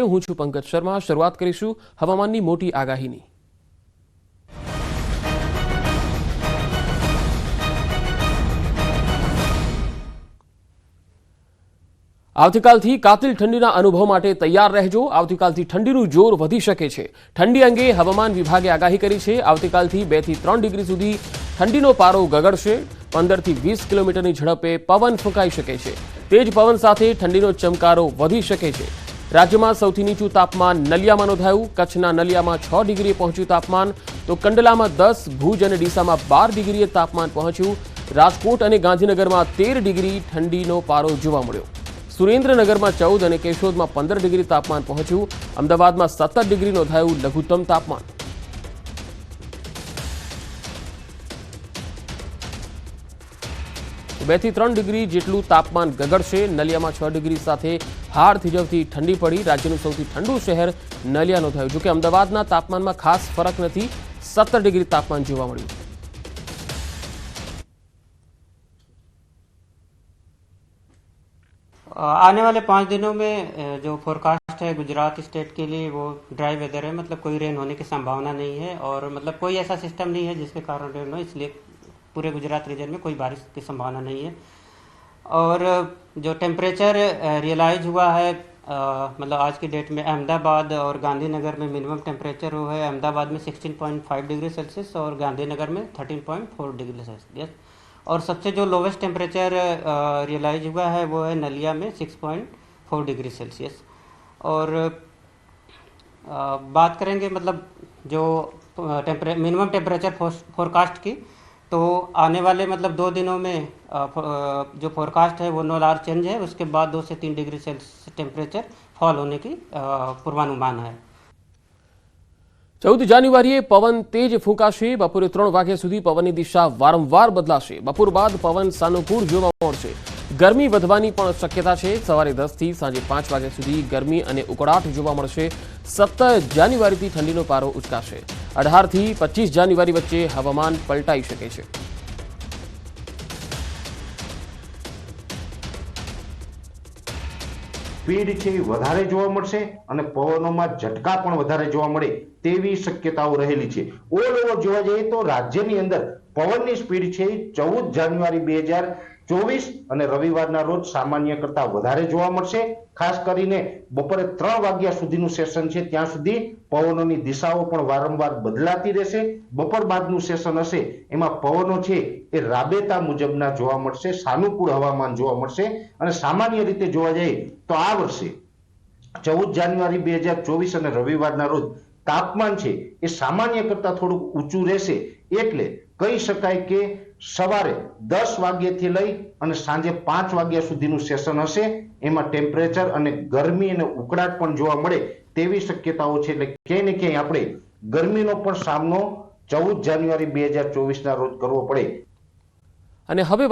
હું છું પંકજ શર્મા। શરૂઆત કરીશું હવામાનની મોટી આગાહીની। આવતીકાલથી કાતિલ ઠંડીના અનુભવ માટે તૈયાર રહેજો। આવતીકાલથી ઠંડીનું જોર વધી શકે છે। ઠંડી અંગે હવામાન વિભાગે આગાહી કરી છે। આવતીકાલથી 2 થી 3 ડિગ્રી સુધી ઠંડીનો પારો ગગડશે। 15 થી 20 કિલોમીટરની ઝડપે પવન ફૂંકાઈ શકે છે। તેજ પવન સાથે ઠંડીનો ચમકારો વધી શકે છે। રાજ્યમાં સૌથી નીચું તાપમાન નલિયામાં નોંધાયું। કચ્છના નલિયામાં 6 ડિગ્રીએ પહોંચ્યું તાપમાન, તો કંડલામાં 10, ભુજ અને ડીસામાં 12 ડિગ્રીએ તાપમાન પહોંચ્યું। રાજકોટ અને ગાંધીનગરમાં 13 ડિગ્રી ઠંડીનો પારો જોવા મળ્યો। સુરેન્દ્રનગરમાં 14 અને કેશોદમાં 15 ડિગ્રી તાપમાન પહોંચ્યું। અમદાવાદમાં 17 ડિગ્રી નોંધાયું લઘુત્તમ તાપમાન। બે થી 3 ડિગ્રી જેટલું તાપમાન ગગડશે। નલિયામાં 6 ડિગ્રી સાથે હાડ થીજવતી ઠંડી પડી। રાજ્યનું સૌથી ઠંડુ શહેર નલિયા નોંધાયું। જોકે અમદાવાદના તાપમાનમાં ખાસ ફરક નથી, 17 ડિગ્રી તાપમાન જોવા મળ્યું। आने वाले 5 दिनों में जो फोरकास्ट है गुजरात स्टेट के लिए वो ड्राई वेदर है, मतलब कोई रेन होने की संभावना नहीं है और मतलब कोई ऐसा सिस्टम नहीं है जिसके कारण रेन हो, इसलिए पूरे गुजरात रीजन में कोई बारिश की संभावना नहीं है। और जो टेम्परेचर रियलाइज हुआ है मतलब आज की डेट में अहमदाबाद और गांधीनगर में मिनिमम टेम्परेचर वो है अहमदाबाद में 16.5 डिग्री सेल्सियस और गांधीनगर में 13.4 डिग्री सेल्सियस। और सबसे जो लोवेस्ट टेम्परेचर रियलाइज हुआ है वो है नलिया में 6.4 डिग्री सेल्सियस। और बात करेंगे मतलब जो मिनिमम टेम्परेचर फोरकास्ट की, तो आने वाले मतलब 2 दिनों में जो फोरकास्ट है वो नो लार्ज चेंज है। उसके बाद 2 से 3 डिग्री सेल्सियस टेम्परेचर फॉल होने की पूर्वानुमान है। 14 જાન્યુઆરીએ પવન તેજ ફૂંકાશે। બપોરે 3 વાગ્યા સુધી પવનની દિશા વારંવાર બદલાશે। બપોર બાદ પવન સાનુકૂળ જોવા મળશે। ગરમી વધવાની પણ શક્યતા છે। સવારે 10 થી સાંજે 5 વાગ્યા સુધી ગરમી અને ઉકળાટ જોવા મળશે। 17 જાન્યુઆરીથી ઠંડીનો પારો ઉચકાશે। 18 થી 25 જાન્યુઆરી વચ્ચે હવામાન પલટાઈ શકે છે। સ્પીડ છે એ વધારે જોવા મળશે અને પવનોમાં ઝટકા પણ વધારે જોવા મળે તેવી શક્યતાઓ રહેલી છે। ઓલ ઓવર જોવા જઈએ તો રાજ્યની અંદર પવનની સ્પીડ છે 14 જાન્યુઆરી 2024 અને રવિવારના રોજ સામાન્ય કરતા વધારે જોવા મળશે। ખાસ કરીને બપોરે 3 વાગ્યા સુધીનું સેશન છે ત્યાં સુધી પવનોની દિશાઓ પણ વારંવાર બદલાતી રહેશે। બપોર બાદનું સેશન હશે એમાં પવનો છે એ રાબેતા મુજબના જોવા મળશે, સાનુકૂળ હવામાન જોવા મળશે। અને સામાન્ય રીતે જોવા જઈએ તો આ વર્ષે 14 જાન્યુઆરી 2024 અને રવિવારના રોજ તાપમાન છે એ સામાન્ય કરતા થોડુંક ઊંચું રહેશે। એટલે કહી શકાય કે સવારે 10 વાગ્યાથી લઈ અને સાંજે 5 વાગ્યા સુધીનું સેશન હશે એમાં ટેમ્પરેચર અને ગરમી અને ઉકળાટ પણ જોવા મળે તેવી શક્યતાઓ છે। એટલે ક્યાંય ને ક્યાંય આપણે ગરમીનો પણ સામનો 14 જાન્યુઆરી 2024 ના રોજ કરવો પડે। અને હવે